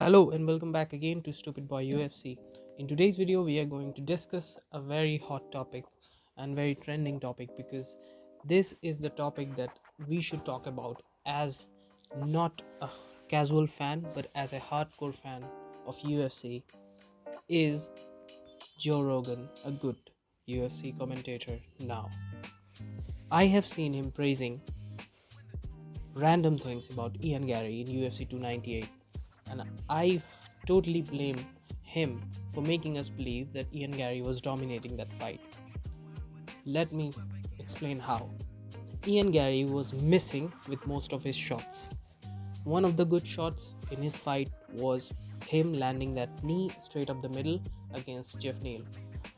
Hello and welcome back again to Stupid Boy UFC. In today's video, we are going to discuss a very hot topic and very trending topic because this is the topic that we should talk about as not a casual fan but as a hardcore fan of UFC. Is Joe Rogan a good UFC commentator now? I have seen him praising random things about Ian Garry in UFC 298, and I totally blame him for making us believe that Ian Garry was dominating that fight. Let me explain how. Ian Garry was missing with most of his shots. One of the good shots in his fight was him landing that knee straight up the middle against Jeff Neal.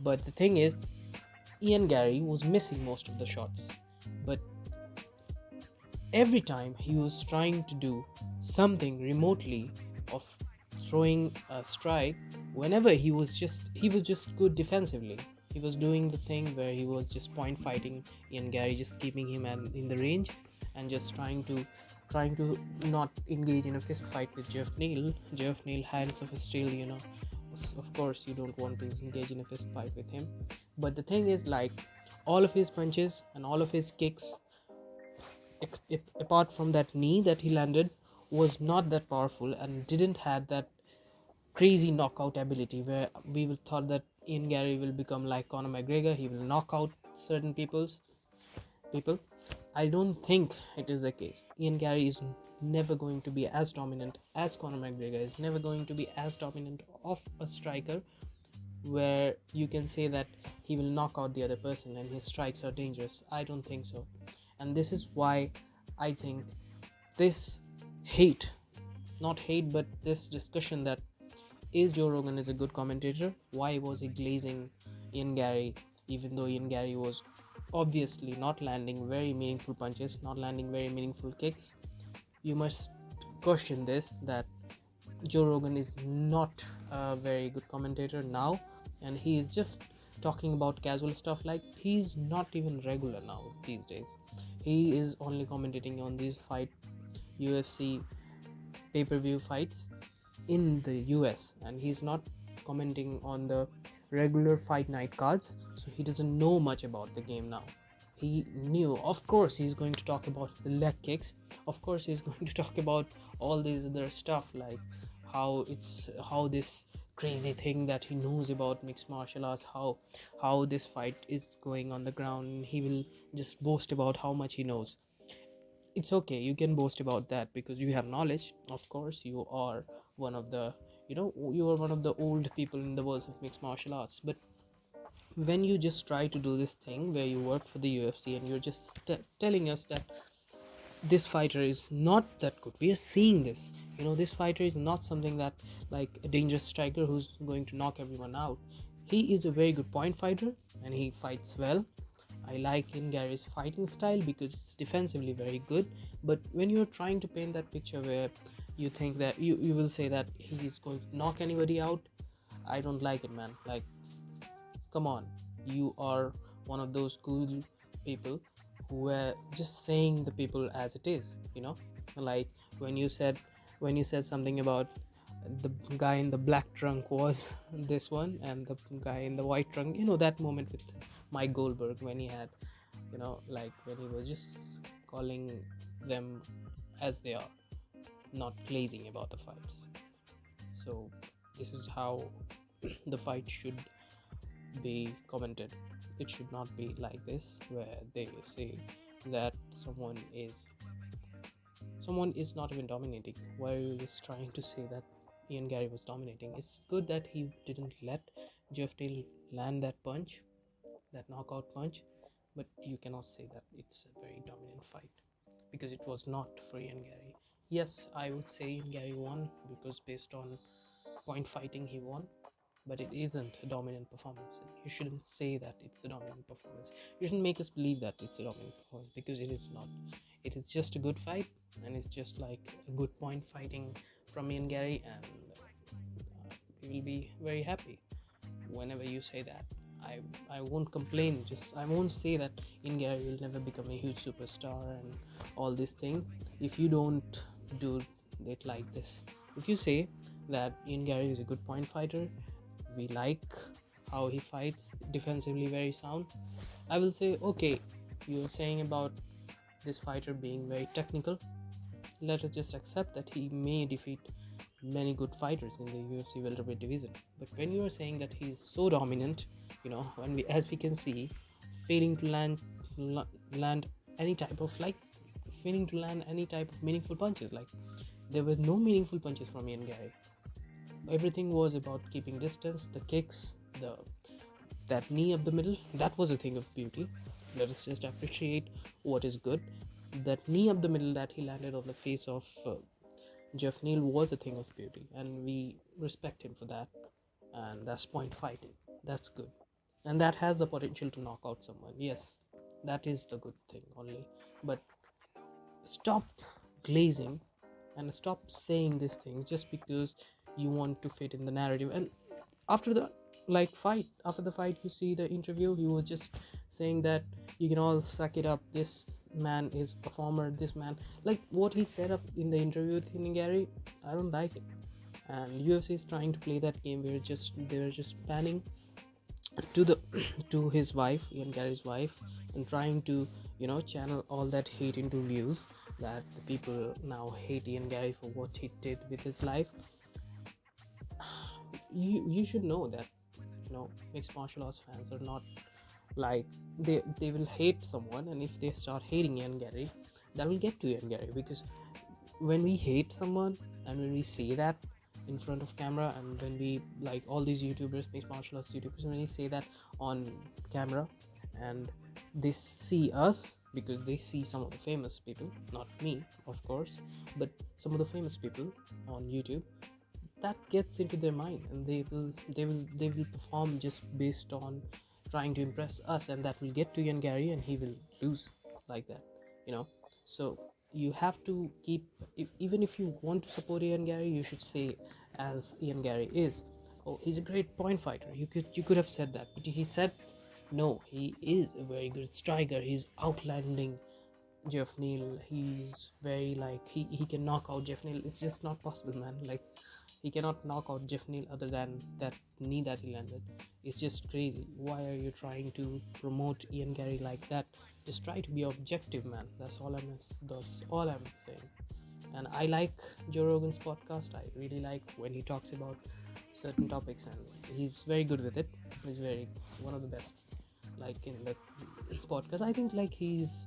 But the thing is, Ian Garry was missing most of the shots. But every time he was trying to do something remotely of throwing a strike, whenever he was just good defensively. He was doing the thing where he was just point fighting Ian Garry, just keeping him in the range and just trying to not engage in a fist fight with Jeff Neal. Jeff Neal, hands of steel. Of course you don't want to engage in a fist fight with him. But the thing is, like, all of his punches and all of his kicks, apart from that knee that he landed, was not that powerful and didn't have that crazy knockout ability where we will thought that Ian Garry will become like Conor McGregor. He will knock out certain people. I don't think it is the case. Ian Garry is never going to be as dominant as Conor McGregor, is never going to be as dominant of a striker where you can say that he will knock out the other person and his strikes are dangerous. I don't think so. And this is why I think this not hate, but this discussion that is Joe Rogan is a good commentator. Why was he glazing Ian Garry, even though Ian Garry was obviously not landing very meaningful punches, not landing very meaningful kicks? You must question this, that Joe Rogan is not a very good commentator now, and he is just talking about casual stuff. Like, he's not even regular now these days. He is only commentating on these UFC pay-per-view fights in the US, and he's not commenting on the regular fight night cards, so he doesn't know much about the game now. He knew, of course he's going to talk about the leg kicks, of course he's going to talk about all these other stuff, like how this crazy thing that he knows about mixed martial arts, how this fight is going on the ground. He will just boast about how much he knows. It's okay, you can boast about that because you have knowledge. Of course you are one of the you are one of the old people in the world of mixed martial arts. But when you just try to do this thing where you work for the UFC and you're just telling us that this fighter is not that good, we are seeing this, this fighter is not something that, like, a dangerous striker who's going to knock everyone out. He is a very good point fighter and he fights well. I like Ian Garry's fighting style because it's defensively very good. But when you're trying to paint that picture where you think that you will say that he's going to knock anybody out, I don't like it, man. Like, come on, you are one of those cool people who were just saying the people as it is, like when you said something about the guy in the black trunk was this one and the guy in the white trunk, that moment with Mike Goldberg when he had, like when he was just calling them as they are, not glazing about the fights. So this is how the fight should be commented. It should not be like this where they say that someone is not even dominating. Why are you just trying to say that Ian Garry was dominating? It's good that he didn't let Jeff Neal land that punch, that knockout punch, but you cannot say that it's a very dominant fight because it was not for Ian Garry. Yes, I would say Ian Garry won because based on point fighting he won, but it isn't a dominant performance. You shouldn't say that it's a dominant performance. You shouldn't make us believe that it's a dominant performance because it is not. It is just a good fight, and it's just like a good point fighting from Ian Garry, and we will be very happy whenever you say that. I won't complain. I won't say that Ian Garry will never become a huge superstar and all this thing if you don't do it like this. If you say that Ian Garry is a good point fighter. We like how he fights, defensively very sound. I will say, okay, you're saying about this fighter being very technical. Let us just accept that he may defeat many good fighters in the UFC welterweight division. But when you are saying that he's so dominant, when as we can see, failing to land any type of failing to land any type of meaningful punches, like there were no meaningful punches from Ian Garry. Everything was about keeping distance, the kicks, that knee up the middle. That was a thing of beauty. Let us just appreciate what is good. That knee up the middle that he landed on the face of Jeff Neal was a thing of beauty, and we respect him for that. And that's point fighting. That's good, and that has the potential to knock out someone. Yes, that is the good thing only. But stop glazing and stop saying these things just because you want to fit in the narrative. And after the after the fight, you see the interview, he was just saying that you can all suck it up, this man is a performer, this man, like what he said up in the interview with Ian Garry, I don't like it. And UFC is trying to play that game where they're just panning to the to his wife, Ian Garry's wife, and trying to channel all that hate into views, that the people now hate Ian Garry for what he did with his life. You should know that mixed martial arts fans are not like they will hate someone, and if they start hating Ian Garry, that will get to Ian Garry. Because when we hate someone and when we say that in front of camera, and when we, like all these YouTubers, mixed martial arts YouTubers, when we say that on camera and they see us, because they see some of the famous people, not me of course, but some of the famous people on YouTube, that gets into their mind, and they will perform just based on trying to impress us, and that will get to Ian Garry and he will lose like that. So you have to keep, even if you want to support Ian Garry, you should say, as Ian Garry is, oh, he's a great point fighter. You could have said that, but he said no, he is a very good striker, he's outlanding Jeff Neal, he's very he can knock out Jeff Neal. It's just not possible, man. Like, he cannot knock out Jeff Neal other than that knee that he landed. It's just crazy. Why are you trying to promote Ian Garry like that? Just try to be objective, man. That's all I'm saying. And I like Joe Rogan's podcast. I really like when he talks about certain topics, and he's very good with it. He's very one of the best, like, in the podcast. I think he is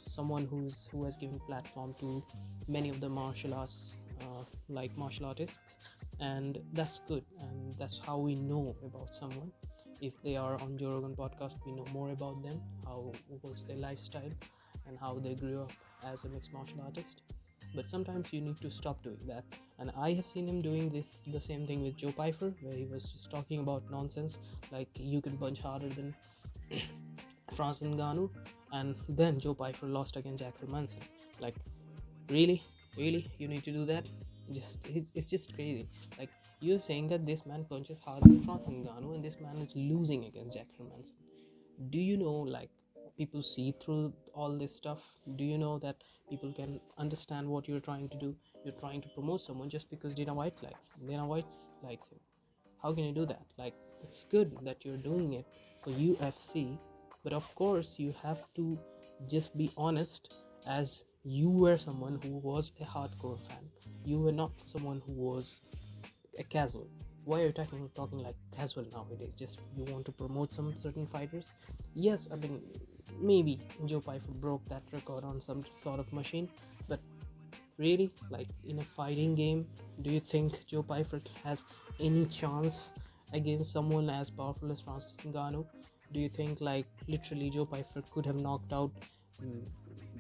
someone who has given platform to many of the martial arts, martial artists, and that's good. And that's how we know about someone. If they are on Joe Rogan podcast, we know more about them, how was their lifestyle and how they grew up as a mixed martial artist. But sometimes you need to stop doing that, and I have seen him doing the same thing with Joe Pyfer, where he was just talking about nonsense, like you can punch harder than Francis Ngannou, and then Joe Pyfer lost against Jack Hermanson. Like, really, you need to do that? It's just crazy. Like, you're saying that this man punches harder than Francis Ngannou, and this man is losing against Jack Hermanson. Do you know, like, people see through all this stuff? Do you know that people can understand what you're trying to do? You're trying to promote someone just because Dana White likes him. How can you do that? Like, it's good that you're doing it for UFC, but of course you have to just be honest, as you were someone who was a hardcore fan. You were not someone who was a casual. Why are you talking like casual nowadays? Just you want to promote some certain fighters? Yes, I mean, maybe Joe Pyfer broke that record on some sort of machine, but really, like, in a fighting game, do you think Joe Pyfer has any chance against someone as powerful as Francis Ngannou? Do you think, like, literally Joe Pyfer could have knocked out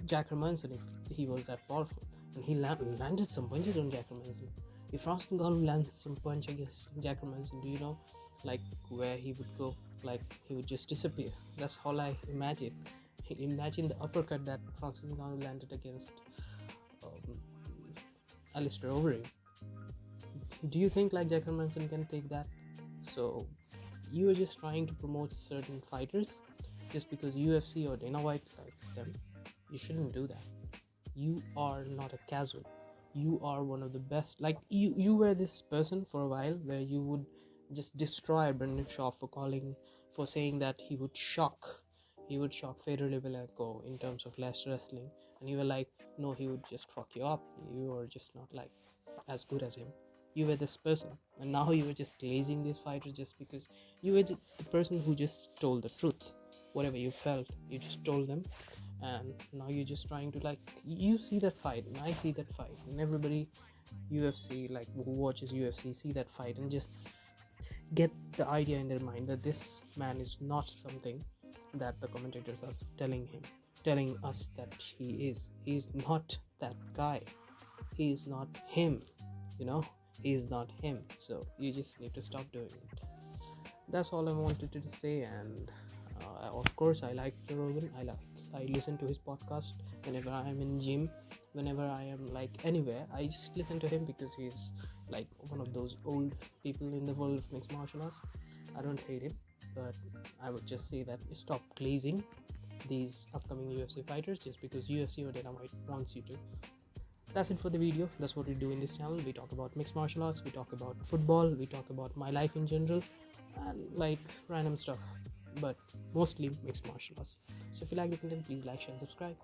Jack Hermanson if he was that powerful? And he landed some punches on Jack Hermanson. If Francis Ngannou lands some punch against Jack Hermanson, do you know, like, where he would go? Like, he would just disappear. That's all I imagine. Imagine the uppercut that Francis Ngannou landed against Alistair Overeem. Do you think, like, Jack Hermanson can take that? So you are just trying to promote certain fighters just because UFC or Dana White likes them. You shouldn't do that. You are not a casual. You are one of the best. Like you were this person for a while where you would just destroy Brendan Shaw for saying that he would shock Fedor Emelianenko in terms of less wrestling, and you were like, no, he would just fuck you up. You are just not like as good as him. You were this person, and now you were just glazing these fighters just because you were just the person who just told the truth. Whatever you felt, you just told them, and now you're just trying to like you see that fight, and I see that fight, and everybody UFC like who watches UFC see that fight and just get the idea in their mind that this man is not something that the commentators are telling us that he is. He's not that guy. He's not him. You know, he's not him. So you just need to stop doing it. That's all I wanted to say. And of course, I like Joe Rogan. I listen to his podcast whenever I am in gym, whenever I am like anywhere. I just listen to him because he's like one of those old people in the world of mixed martial arts. I don't hate him, but I would just say that stop glazing these upcoming UFC fighters just because UFC or Dynamite wants you to. That's it for the video. That's what we do in this channel. We talk about mixed martial arts, we talk about football, we talk about my life in general, and like random stuff, but mostly mixed martial arts. So if you like the content, please like, share, and subscribe.